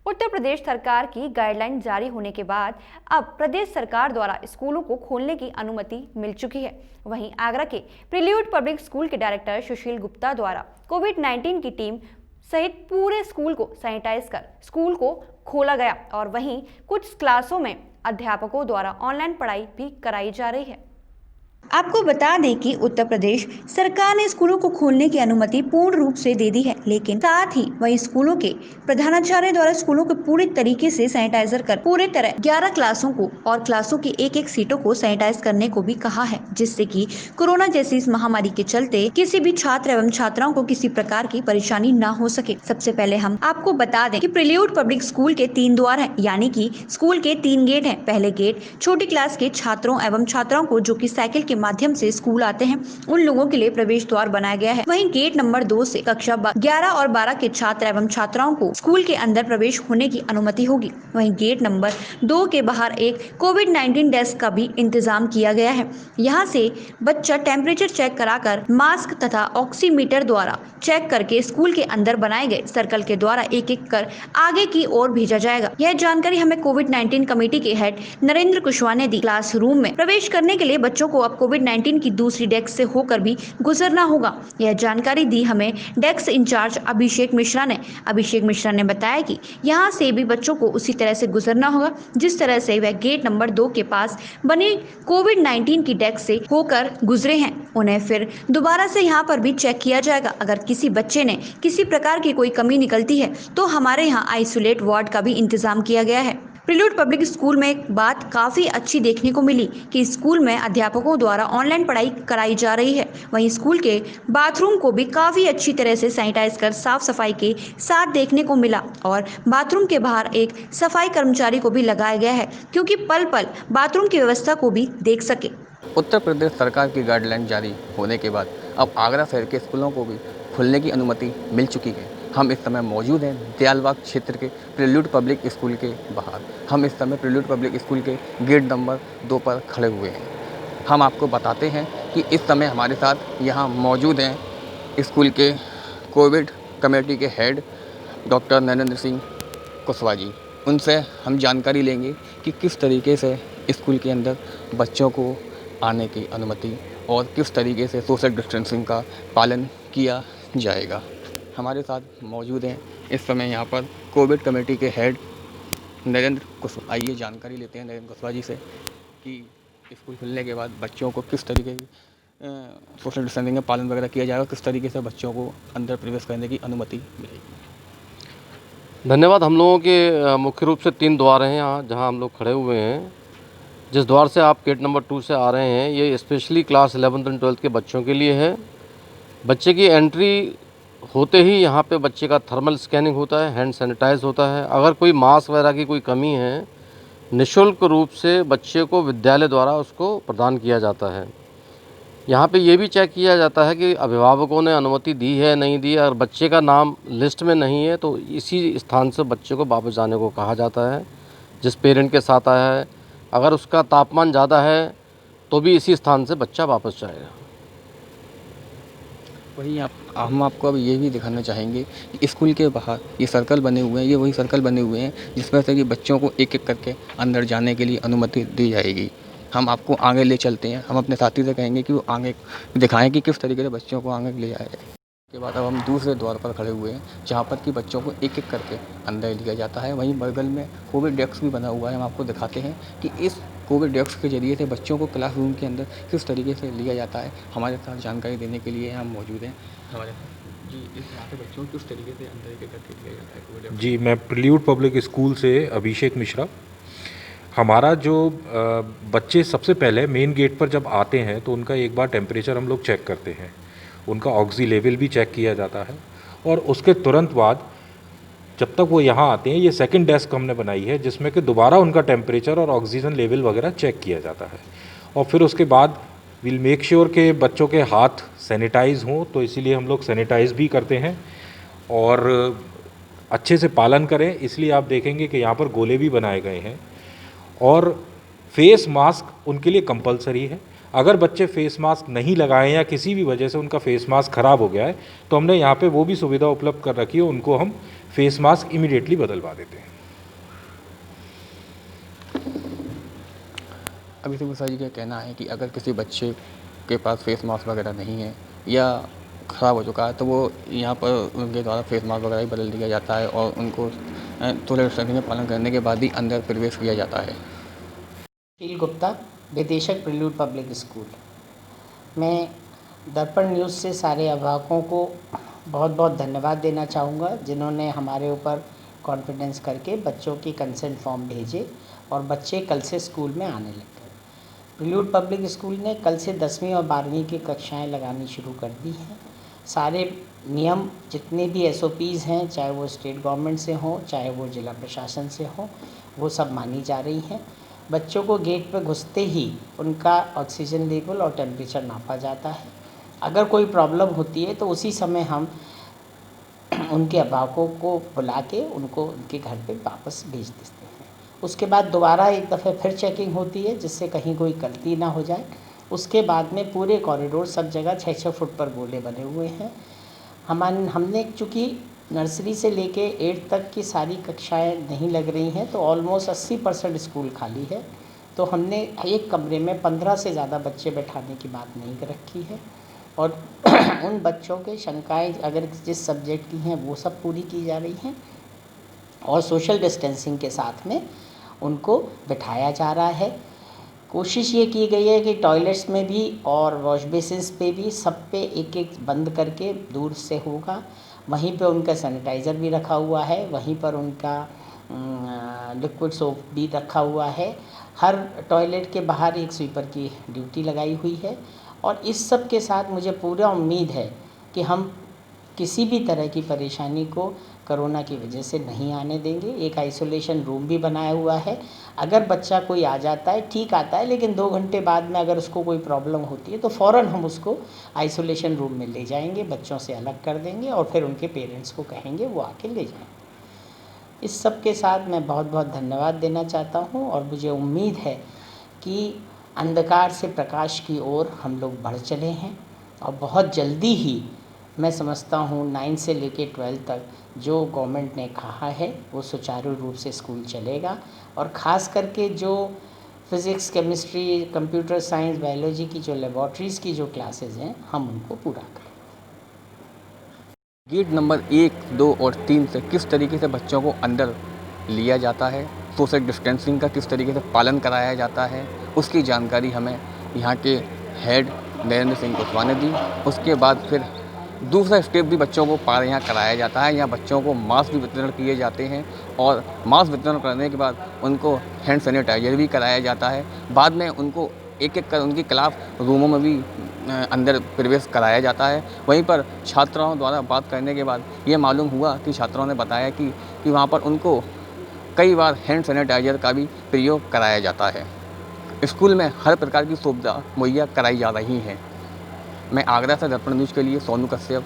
उत्तर प्रदेश सरकार की गाइडलाइन जारी होने के बाद अब प्रदेश सरकार द्वारा स्कूलों को खोलने की अनुमति मिल चुकी है। वहीं आगरा के प्रिल्यूड पब्लिक स्कूल के डायरेक्टर सुशील गुप्ता द्वारा कोविड-19 की टीम सहित पूरे स्कूल को सैनिटाइज कर स्कूल को खोला गया और वहीं कुछ क्लासों में अध्यापकों द्वारा ऑनलाइन पढ़ाई भी कराई जा रही है। आपको बता दें कि उत्तर प्रदेश सरकार ने स्कूलों को खोलने की अनुमति पूर्ण रूप से दे दी है, लेकिन साथ ही वही स्कूलों के प्रधानाचार्य द्वारा स्कूलों को पूरे तरीके से सैनिटाइजर कर पूरे तरह 11 क्लासों को और क्लासों की एक सीटों को सैनिटाइज करने को भी कहा है, जिससे कि कोरोना जैसी इस महामारी के चलते किसी भी छात्र एवं छात्राओं को किसी प्रकार की परेशानी न हो सके। सबसे पहले हम आपको बता दें कि प्रिल्यूड पब्लिक स्कूल के 3 द्वार हैं, यानी कि स्कूल के 3 गेट हैं। पहले गेट छोटी क्लास के छात्रों एवं छात्राओं को जो कि साइकिल के माध्यम से स्कूल आते हैं उन लोगों के लिए प्रवेश द्वार बनाया गया है। वहीं गेट नंबर 2 से कक्षा 11 और 12 के छात्र एवं छात्राओं को स्कूल के अंदर प्रवेश होने की अनुमति होगी। वहीं गेट नंबर 2 के बाहर एक कोविड-19 डेस्क का भी इंतजाम किया गया है। यहाँ से बच्चा टेम्परेचर चेक कराकर मास्क तथा ऑक्सीमीटर द्वारा चेक करके स्कूल के अंदर बनाए गए सर्कल के द्वारा एक एक कर आगे की ओर भेजा जाएगा। यह जानकारी हमें कोविड-19 कमेटी के हेड नरेंद्र कुशवाहा ने दी। क्लासरूम में प्रवेश करने के लिए बच्चों को अब कोविड-19 की दूसरी डेस्क से होकर भी गुजरना होगा। यह जानकारी दी हमें डेस्क इंचार्ज अभिषेक मिश्रा ने। अभिषेक मिश्रा ने बताया कि यहाँ से भी बच्चों को उसी तरह से गुजरना होगा जिस तरह से वह गेट नंबर 2 के पास बनी कोविड-19 की डेस्क से होकर गुजरे हैं। उन्हें फिर दोबारा से यहाँ पर भी चेक किया जाएगा। अगर किसी बच्चे ने किसी प्रकार की कोई कमी निकलती है तो हमारे यहाँ आइसोलेट वार्ड का भी इंतजाम किया गया है। प्रिल्यूड पब्लिक स्कूल में एक बात काफ़ी अच्छी देखने को मिली कि स्कूल में अध्यापकों द्वारा ऑनलाइन पढ़ाई कराई जा रही है। वहीं स्कूल के बाथरूम को भी काफ़ी अच्छी तरह से सैनिटाइज कर साफ सफाई के साथ देखने को मिला और बाथरूम के बाहर एक सफाई कर्मचारी को भी लगाया गया है, क्योंकि पल पल बाथरूम की व्यवस्था को भी देख सके। उत्तर प्रदेश सरकार की गाइडलाइन जारी होने के बाद अब आगरा शहर के स्कूलों को भी खुलने की अनुमति मिल चुकी है। हम इस समय मौजूद हैं दयालबाग क्षेत्र के प्रिल्यूड पब्लिक स्कूल के बाहर। हम इस समय प्रिल्यूड पब्लिक स्कूल के गेट नंबर 2 पर खड़े हुए हैं। हम आपको बताते हैं कि इस समय हमारे साथ यहाँ मौजूद हैं स्कूल के कोविड कमेटी के हेड डॉक्टर नरेंद्र सिंह कुशवाहा जी। उनसे हम जानकारी लेंगे कि किस तरीके से स्कूल के अंदर बच्चों को आने की अनुमति और किस तरीके से सोशल डिस्टेंसिंग का पालन किया जाएगा। हमारे साथ मौजूद हैं इस समय यहाँ पर कोविड कमेटी के हेड नरेंद्र कुशवाहा। आइए जानकारी लेते हैं नरेंद्र कुशवाहा जी से कि स्कूल खुलने के बाद बच्चों को किस तरीके की सोशल डिस्टेंसिंग का पालन वगैरह किया जाएगा, किस तरीके से बच्चों को अंदर प्रवेश करने की अनुमति मिलेगी। धन्यवाद। हम लोगों के मुख्य रूप से 3 द्वार हैं यहाँ जहाँ हम लोग खड़े हुए हैं। जिस द्वार से आप गेट नंबर 2 से आ रहे हैं ये specially class 11th and 12th के बच्चों के लिए है। बच्चे की एंट्री होते ही यहाँ पे बच्चे का थर्मल स्कैनिंग होता है, हैंड सैनिटाइज होता है। अगर कोई मास्क वगैरह की कोई कमी है निःशुल्क रूप से बच्चे को विद्यालय द्वारा उसको प्रदान किया जाता है। यहाँ पे ये भी चेक किया जाता है कि अभिभावकों ने अनुमति दी है नहीं दी है। अगर बच्चे का नाम लिस्ट में नहीं है तो इसी स्थान से बच्चे को वापस जाने को कहा जाता है जिस पेरेंट के साथ आया है। अगर उसका तापमान ज़्यादा है तो भी इसी स्थान से बच्चा वापस जाएगा। वही हम आपको अब ये भी दिखाना चाहेंगे कि स्कूल के बाहर ये सर्कल बने हुए हैं, ये वही सर्कल बने हुए हैं जिसमें से कि बच्चों को एक एक करके अंदर जाने के लिए अनुमति दी जाएगी। हम आपको आगे ले चलते हैं। हम अपने साथी से कहेंगे कि वो आगे दिखाएं कि किस तरीके से बच्चों को आगे ले जाए। के बाद अब हम दूसरे द्वार पर खड़े हुए हैं जहाँ पर कि बच्चों को एक एक करके अंदर लिया जाता है। वहीं बगल में कोविड डेस्क भी बना हुआ है। हम आपको दिखाते हैं कि इस कोविड डेस्क के जरिए से बच्चों को क्लासरूम के अंदर किस तरीके से लिया जाता है। हमारे साथ जानकारी देने के लिए हम मौजूद हैं हमारे साथ जी। इस यहाँ पे बच्चों को किस तरीके से अंदर एक एक करके लिया जाता है कोविड डेस्क। जी, मैं प्रिल्यूड पब्लिक स्कूल से अभिषेक मिश्रा। हमारा जो बच्चे सबसे पहले मेन गेट पर जब आते हैं तो उनका एक बार टेम्परेचर हम लोग चेक करते हैं, उनका ऑक्सी लेवल भी चेक किया जाता है और उसके तुरंत बाद जब तक वो यहाँ आते हैं ये सेकंड डेस्क हमने बनाई है जिसमें कि दोबारा उनका टेम्परेचर और ऑक्सीजन लेवल वगैरह चेक किया जाता है। और फिर उसके बाद विल मेक श्योर के बच्चों के हाथ सैनिटाइज हों, तो इसीलिए हम लोग सैनिटाइज भी करते हैं और अच्छे से पालन करें। इसलिए आप देखेंगे कि यहाँ पर गोले भी बनाए गए हैं और फेस मास्क उनके लिए कंपलसरी है। अगर बच्चे फेस मास्क नहीं लगाएं या किसी भी वजह से उनका फेस मास्क ख़राब हो गया है तो हमने यहाँ पे वो भी सुविधा उपलब्ध कर रखी है, उनको हम फेस मास्क इमीडिएटली बदलवा देते हैं। अभिषेक मिश्रा जी का कहना है कि अगर किसी बच्चे के पास फेस मास्क वगैरह नहीं है या ख़राब हो चुका है तो वो यहाँ पर उनके द्वारा फेस मास्क वगैरह ही बदल दिया जाता है और उनको सोशल डिस्टेंसिंग का पालन करने के बाद ही अंदर प्रवेश किया जाता है। सुशील गुप्ता, विदेशक प्रिल्यूड पब्लिक स्कूल। मैं दर्पण न्यूज़ से सारे अभिभावकों को बहुत बहुत धन्यवाद देना चाहूँगा जिन्होंने हमारे ऊपर कॉन्फिडेंस करके बच्चों की कंसेंट फॉर्म भेजे और बच्चे कल से स्कूल में आने लग गए। प्रिल्यूड पब्लिक स्कूल ने कल से 10वीं और 12वीं की कक्षाएं लगानी शुरू कर दी हैं। सारे नियम जितने भी SOPs हैं, चाहे वो स्टेट गवर्नमेंट से हों चाहे वो जिला प्रशासन से हों, वो सब मानी जा रही हैं। बच्चों को गेट पर घुसते ही उनका ऑक्सीजन लेवल और टेम्परेचर नापा जाता है। अगर कोई प्रॉब्लम होती है तो उसी समय हम उनके अभिभावकों को बुला के उनको उनके घर पे वापस भेज देते हैं। उसके बाद दोबारा एक दफ़े फिर चेकिंग होती है जिससे कहीं कोई गलती ना हो जाए। उसके बाद में पूरे कॉरिडोर सब जगह 6-6 फुट पर गोले बने हुए हैं। हमने चूँकि नर्सरी से लेके 8 तक की सारी कक्षाएं नहीं लग रही हैं तो ऑलमोस्ट 80% स्कूल खाली है। तो हमने एक कमरे में 15 से ज़्यादा बच्चे बैठाने की बात नहीं कर रखी है और उन बच्चों के शंकाएं अगर जिस सब्जेक्ट की हैं वो सब पूरी की जा रही हैं और सोशल डिस्टेंसिंग के साथ में उनको बिठाया जा रहा है। कोशिश ये की गई है कि टॉयलेट्स में भी और वॉश बेसिन्स पे भी सब पे एक एक बंद करके दूर से होगा। वहीं पे उनका सैनिटाइज़र भी रखा हुआ है, वहीं पर उनका लिक्विड सोप भी रखा हुआ है। हर टॉयलेट के बाहर एक स्वीपर की ड्यूटी लगाई हुई है और इस सब के साथ मुझे पूरा उम्मीद है कि हम किसी भी तरह की परेशानी को कोरोना की वजह से नहीं आने देंगे। एक आइसोलेशन रूम भी बनाया हुआ है। अगर बच्चा कोई आ जाता है ठीक आता है, लेकिन 2 घंटे बाद में अगर उसको कोई प्रॉब्लम होती है तो फ़ौरन हम उसको आइसोलेशन रूम में ले जाएंगे, बच्चों से अलग कर देंगे और फिर उनके पेरेंट्स को कहेंगे वो आके ले जाएंगे। इस सब के साथ मैं बहुत बहुत धन्यवाद देना चाहता हूँ और मुझे उम्मीद है कि अंधकार से प्रकाश की ओर हम लोग बढ़ चले हैं और बहुत जल्दी ही मैं समझता हूँ 9 से लेके 12 तक जो गवर्नमेंट ने कहा है वो सुचारू रूप से स्कूल चलेगा और ख़ास करके जो physics, chemistry, computer science, biology की जो लेबॉर्ट्रीज़ की जो क्लासेस हैं हम उनको पूरा करें। गेट नंबर 1, 2 और 3 से किस तरीके से बच्चों को अंदर लिया जाता है, सोशल डिस्टेंसिंग का किस तरीके से पालन कराया जाता है, उसकी जानकारी हमें यहाँ के हेड नरेंद्र सिंह कुशवाहा ने दी। उसके बाद फिर दूसरा स्टेप भी बच्चों को यहाँ कराया जाता है। यहाँ बच्चों को मास्क भी वितरण किए जाते हैं और मास्क वितरण करने के बाद उनको हैंड सैनिटाइजर भी कराया जाता है। बाद में उनको एक एक कर उनकी क्लास रूमों में भी अंदर प्रवेश कराया जाता है। वहीं पर छात्राओं द्वारा बात करने के बाद ये मालूम हुआ कि छात्राओं ने बताया कि वहाँ पर उनको कई बार हैंड सैनिटाइजर का भी प्रयोग कराया जाता है। स्कूल में हर प्रकार की सुविधा मुहैया कराई जा रही है। मैं आगरा से दर्पण न्यूज़ के लिए सोनू कश्यप।